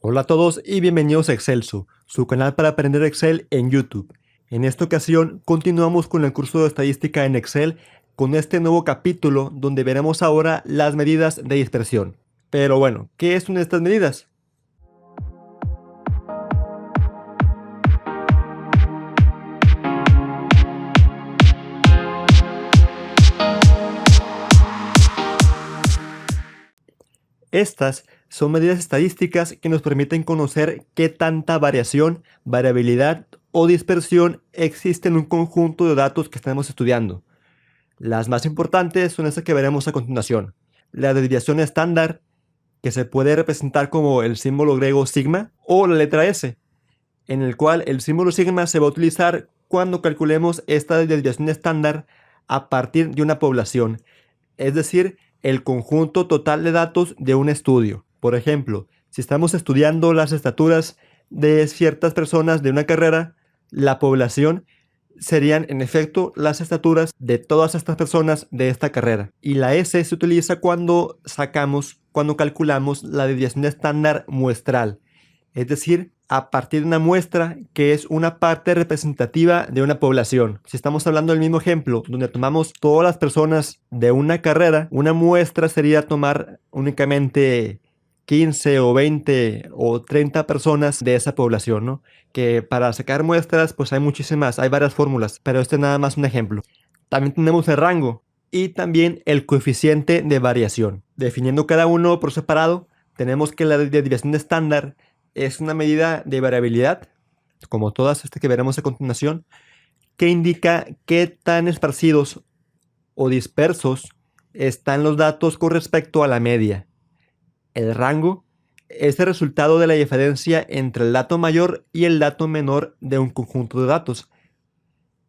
Hola a todos y bienvenidos a Excelso, su canal para aprender Excel en YouTube. En esta ocasión continuamos con el curso de estadística en Excel con este nuevo capítulo donde veremos ahora las medidas de dispersión. Pero bueno, ¿qué son estas medidas? Estas son medidas estadísticas que nos permiten conocer qué tanta variación, variabilidad o dispersión existe en un conjunto de datos que estamos estudiando. Las más importantes son estas que veremos a continuación. La desviación estándar, que se puede representar como el símbolo griego sigma o la letra S, en el cual el símbolo sigma se va a utilizar cuando calculemos esta desviación estándar a partir de una población, es decir, el conjunto total de datos de un estudio. Por ejemplo, si estamos estudiando las estaturas de ciertas personas de una carrera, la población serían en efecto las estaturas de todas estas personas de esta carrera. Y la S se utiliza cuando calculamos la desviación estándar muestral, es decir, a partir de una muestra que es una parte representativa de una población. Si estamos hablando del mismo ejemplo, donde tomamos todas las personas de una carrera, una muestra sería tomar únicamente 15 o 20 o 30 personas de esa población, ¿no? Que para sacar muestras, pues hay muchísimas, hay varias fórmulas, pero este es nada más un ejemplo. También tenemos el rango y también el coeficiente de variación. Definiendo cada uno por separado, tenemos que la desviación estándar es una medida de variabilidad, como todas estas que veremos a continuación, que indica qué tan esparcidos o dispersos están los datos con respecto a la media. El rango es el resultado de la diferencia entre el dato mayor y el dato menor de un conjunto de datos.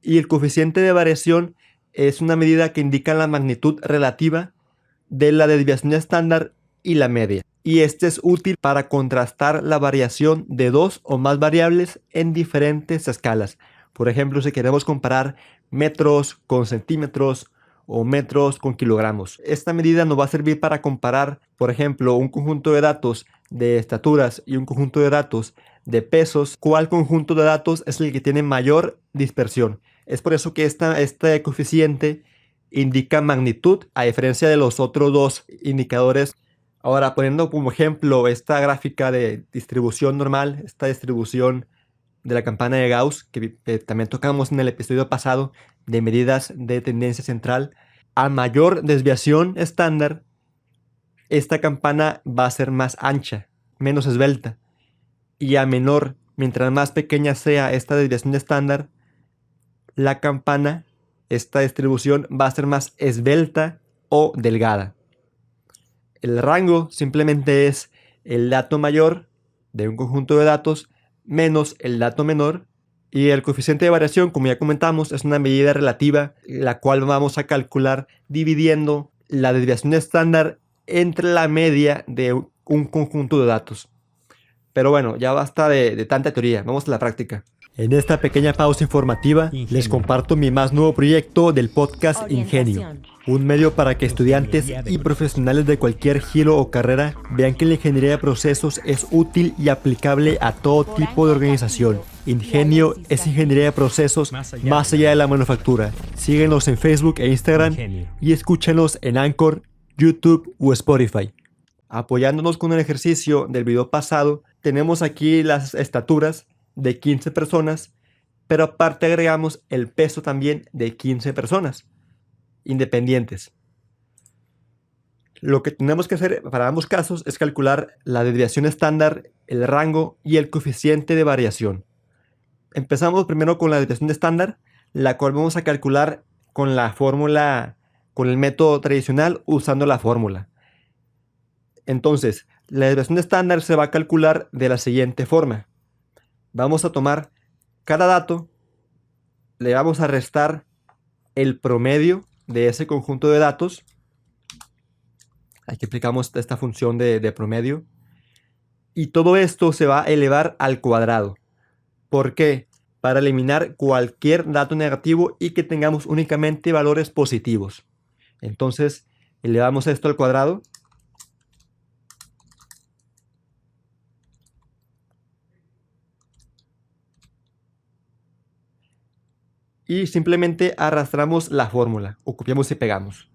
Y el coeficiente de variación es una medida que indica la magnitud relativa de la desviación estándar y la media. Y este es útil para contrastar la variación de dos o más variables en diferentes escalas. Por ejemplo, si queremos comparar metros con centímetros o metros con kilogramos. Esta medida nos va a servir para comparar, por ejemplo, un conjunto de datos de estaturas y un conjunto de datos de pesos. ¿Cuál conjunto de datos es el que tiene mayor dispersión? Es por eso que este coeficiente indica magnitud, a diferencia de los otros dos indicadores. Ahora, poniendo como ejemplo esta gráfica de distribución normal, esta distribución de la campana de Gauss, que también tocamos en el episodio pasado de medidas de tendencia central, a mayor desviación estándar, esta campana va a ser más ancha, menos esbelta. Y a menor, mientras más pequeña sea esta desviación estándar, la campana, esta distribución va a ser más esbelta o delgada. El rango simplemente es el dato mayor de un conjunto de datos menos el dato menor, y el coeficiente de variación, como ya comentamos, es una medida relativa, la cual vamos a calcular dividiendo la desviación estándar entre la media de un conjunto de datos. Pero bueno, ya basta de tanta teoría, vamos a la práctica. En esta pequeña pausa informativa les comparto mi más nuevo proyecto del podcast Ingenio, un medio para que estudiantes y profesionales de cualquier giro o carrera vean que la ingeniería de procesos es útil y aplicable a todo tipo de organización. Ingenio es ingeniería de procesos más allá de la manufactura. Síguenos en Facebook e Instagram y escúchenos en Anchor, YouTube o Spotify. Apoyándonos con el ejercicio del video pasado, tenemos aquí las estaturas de 15 personas, pero aparte agregamos el peso también de 15 personas independientes. Lo que tenemos que hacer para ambos casos es calcular la desviación estándar, el rango y el coeficiente de variación. Empezamos primero con la desviación estándar, la cual vamos a calcular con la fórmula, con el método tradicional usando la fórmula. Entonces, la desviación estándar se va a calcular de la siguiente forma. Vamos a tomar cada dato, le vamos a restar el promedio de ese conjunto de datos. Aquí aplicamos esta función de promedio. Y todo esto se va a elevar al cuadrado. ¿Por qué? Para eliminar cualquier dato negativo y que tengamos únicamente valores positivos. Entonces, elevamos esto al cuadrado. y simplemente arrastramos la fórmula o copiamos y pegamos.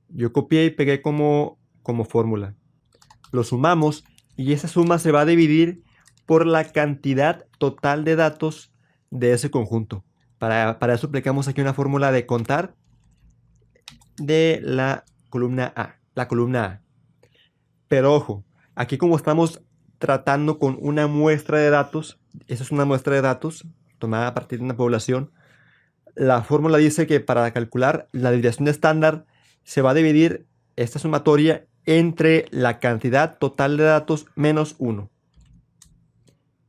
Yo copié y pegué como fórmula. Lo sumamos y esa suma se va a dividir por la cantidad total de datos de ese conjunto. Para eso aplicamos aquí una fórmula de contar de la columna A. Pero ojo, aquí como estamos tratando con una muestra de datos, esa es una muestra de datos tomada a partir de una población, la fórmula dice que para calcular la desviación estándar se va a dividir esta sumatoria entre la cantidad total de datos menos 1.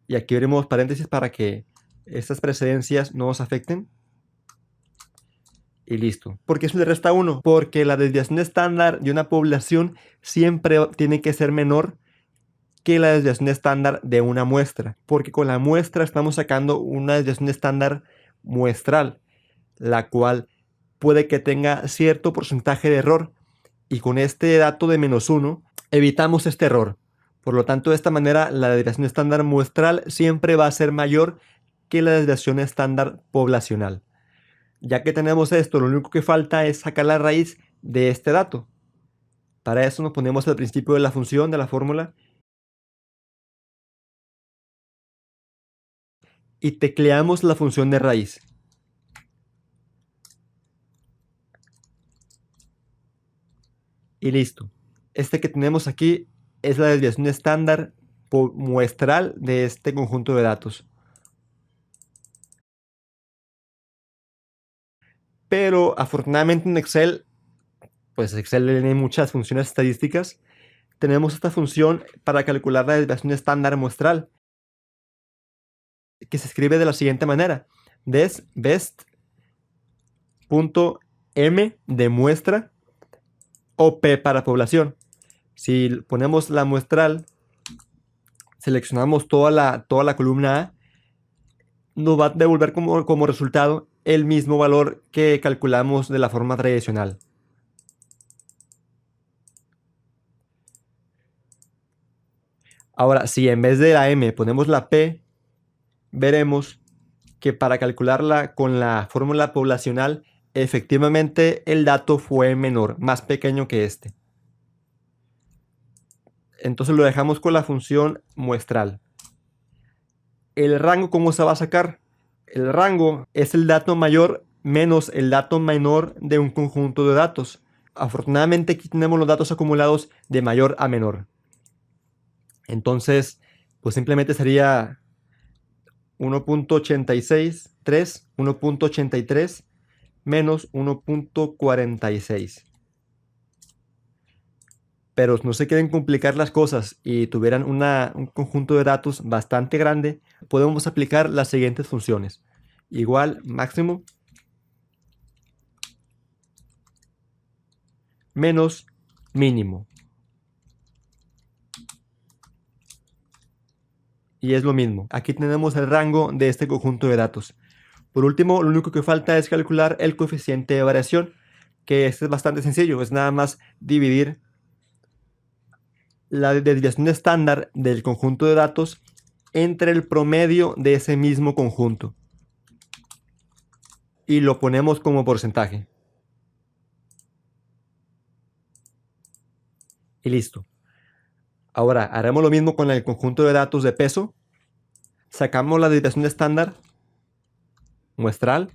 Y aquí veremos paréntesis para que estas precedencias no nos afecten. Y listo. ¿Por qué eso le resta 1? Porque la desviación estándar de una población siempre tiene que ser menor que la desviación estándar de una muestra. Porque con la muestra estamos sacando una desviación estándar muestral, la cual puede que tenga cierto porcentaje de error. Y con este dato de menos 1 evitamos este error. Por lo tanto, de esta manera la desviación estándar muestral siempre va a ser mayor que la desviación estándar poblacional. Ya que tenemos esto, lo único que falta es sacar la raíz de este dato. Para eso nos ponemos al principio de la función, de la fórmula, y tecleamos la función de raíz. Y listo. Este que tenemos aquí es la desviación estándar muestral de este conjunto de datos. Pero afortunadamente en Excel, pues Excel tiene muchas funciones estadísticas. Tenemos esta función para calcular la desviación estándar muestral, que se escribe de la siguiente manera: best.m de muestra o p para población. Si ponemos la muestral, seleccionamos toda la columna A, nos va a devolver como resultado el mismo valor que calculamos de la forma tradicional. Ahora, si en vez de la M ponemos la P, veremos que para calcularla con la fórmula poblacional, efectivamente el dato fue menor, más pequeño que este. Entonces lo dejamos con la función muestral. ¿El rango cómo se va a sacar? El rango es el dato mayor menos el dato menor de un conjunto de datos. Afortunadamente aquí tenemos los datos acumulados de mayor a menor. Entonces, pues simplemente sería 1.86 menos 1.46. Pero no se quieren complicar las cosas y tuvieran un conjunto de datos bastante grande, podemos aplicar las siguientes funciones. Igual máximo menos mínimo. Y es lo mismo. Aquí tenemos el rango de este conjunto de datos. Por último, lo único que falta es calcular el coeficiente de variación, que este es bastante sencillo. Es nada más dividir la desviación estándar del conjunto de datos entre el promedio de ese mismo conjunto. Y lo ponemos como porcentaje. Y listo. Ahora haremos lo mismo con el conjunto de datos de peso. Sacamos la desviación estándar muestral.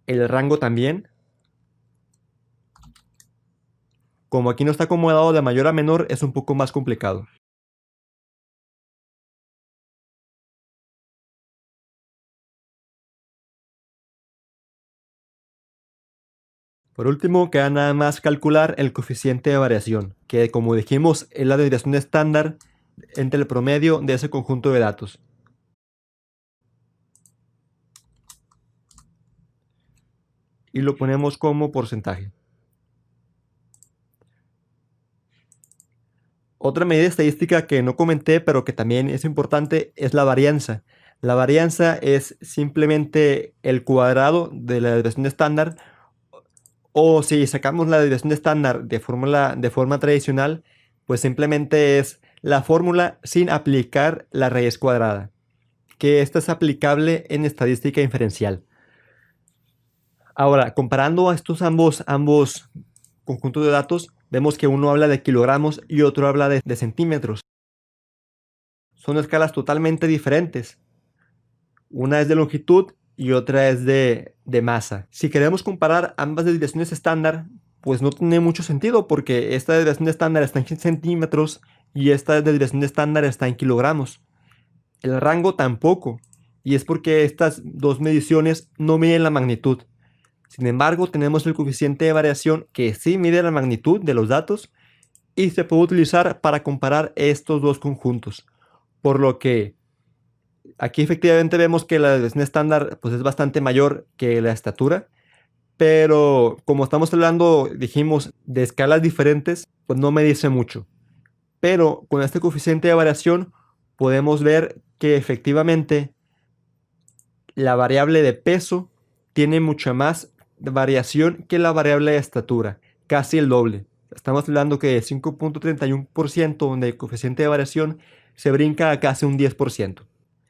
El rango también. Como aquí no está acomodado de mayor a menor, es un poco más complicado. Por último, queda nada más calcular el coeficiente de variación, que como dijimos es la desviación estándar entre el promedio de ese conjunto de datos. Y lo ponemos como porcentaje. Otra medida estadística que no comenté, pero que también es importante, es la varianza. La varianza es simplemente el cuadrado de la desviación estándar, o si sacamos la desviación estándar de forma tradicional, Pues simplemente es la fórmula sin aplicar la raíz cuadrada, que esta es aplicable en estadística inferencial. Ahora, comparando a estos ambos conjuntos de datos, vemos que uno habla de kilogramos y otro habla de centímetros. Son escalas totalmente diferentes. Una es de longitud y otra es de masa. Si queremos comparar ambas desviaciones estándar, pues no tiene mucho sentido porque esta desviación estándar está en centímetros y esta desviación estándar está en kilogramos. El rango tampoco, y es porque estas dos mediciones no miden la magnitud. Sin embargo, tenemos el coeficiente de variación que sí mide la magnitud de los datos y se puede utilizar para comparar estos dos conjuntos. Por lo que aquí efectivamente vemos que la desviación estándar pues, es bastante mayor que la estatura, pero como estamos hablando, dijimos, de escalas diferentes, pues no me dice mucho. Pero con este coeficiente de variación podemos ver que efectivamente la variable de peso tiene mucha más variación que la variable de estatura, casi el doble. Estamos hablando que de 5.31% donde el coeficiente de variación se brinca a casi un 10%.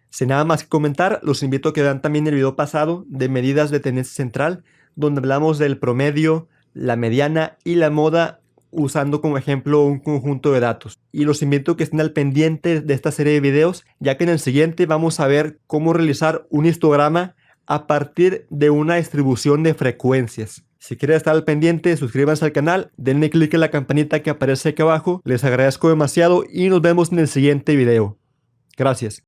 Sin nada más que comentar, los invito a que vean también el video pasado de medidas de tendencia central, donde hablamos del promedio, la mediana y la moda usando como ejemplo un conjunto de datos. Y los invito a que estén al pendiente de esta serie de videos, ya que en el siguiente vamos a ver cómo realizar un histograma a partir de una distribución de frecuencias. Si quieren estar al pendiente, suscríbanse al canal, denle clic en la campanita que aparece aquí abajo. Les agradezco demasiado y nos vemos en el siguiente video. Gracias.